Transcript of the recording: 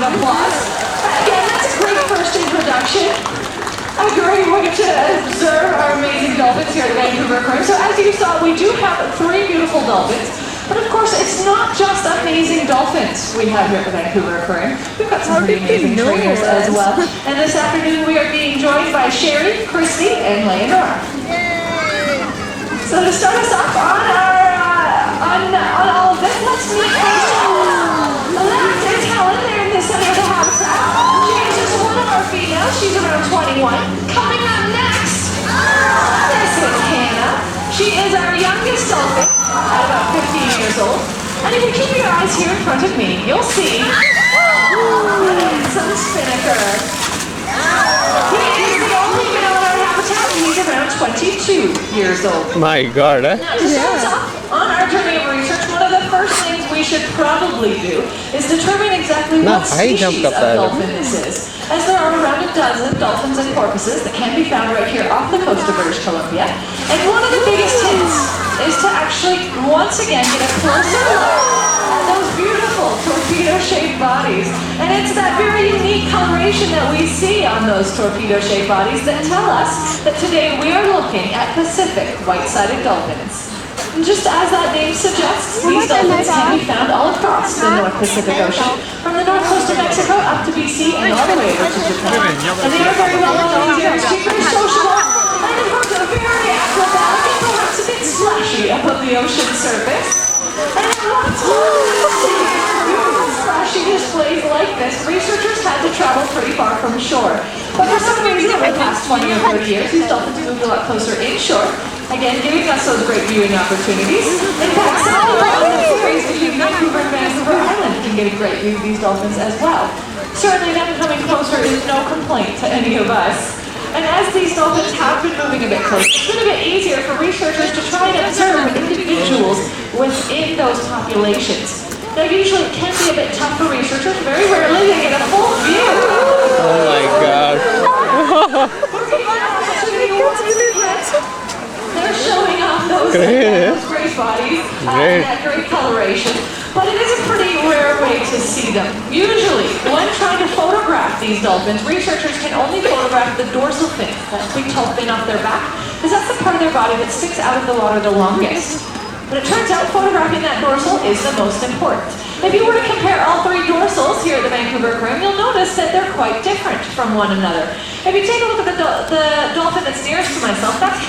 of applause. Again, that's a great first introduction. A great way to observe our amazing dolphins here at the Vancouver Aquarium. So as you saw, we do have 3 beautiful dolphins. But of course, it's not just amazing dolphins we have here at the Vancouver Aquarium. We've got some pretty amazing trainers as well. And this afternoon we are being joined by Sherry, Christy, and Leonora. So to start us off on all of this, let's meet Alex and Helen. They're in the center of the house. She is just one of our females. She's around 21. Coming up next, this is Hannah. She is our youngest dolphin at about 15 years old. And if you keep your eyes here in front of me, you'll see some spinnaker. He is the only male in our habitat. He's around 22 years old. My God, eh? Now, to start us off on our journey of research, one of the first things we should probably do is determine exactly what species of dolphin this is, as there are around a dozen dolphins and porpoises that can be found right here off the coast of British Columbia. And one of the biggest hints is to actually once again get a closer look at those beautiful torpedo-shaped bodies. And it's that very unique coloration that we see on those torpedo-shaped bodies that tell us that today we are looking at Pacific white-sided dolphins. And just as that name suggests, these dolphins can be found all across the North Pacific Ocean, from the north coast of Mexico up to BC and all the way over to Japan. And they are very well known in these areas to be very sociable, and of course they're very acrobatic and perhaps a bit slashy up on the ocean surface. And in order to see beautiful slashy displays like this, researchers had to travel pretty far from shore. But for some reason, over the past 20 or 30 years, these dolphins moved a lot closer inshore, again giving us those great viewing opportunities. In fact, some of the ferries between Vancouver and Vancouver Island can get a great view of these dolphins as well. Certainly them coming closer is no complaint to any of us. And as these dolphins have been moving a bit closer, it's been a bit easier for researchers to try and observe individuals within those populations. Now usually it can be a bit tough for researchers. Very rarely they get a full view. Oh my God. They're showing off those great bodies and that great coloration. But it is a pretty rare way to see them. Usually, when trying to photograph these dolphins, researchers can only photograph the dorsal fin, that big tall fin off their back, because that's the part of their body that sticks out of the water the longest. But it turns out photographing that dorsal is the most important. If you were to compare all 3 dorsals here at the Vancouver Aquarium, you'll notice that they're quite different from one another. If you take a look at the dolphin that's nearest to myself, that's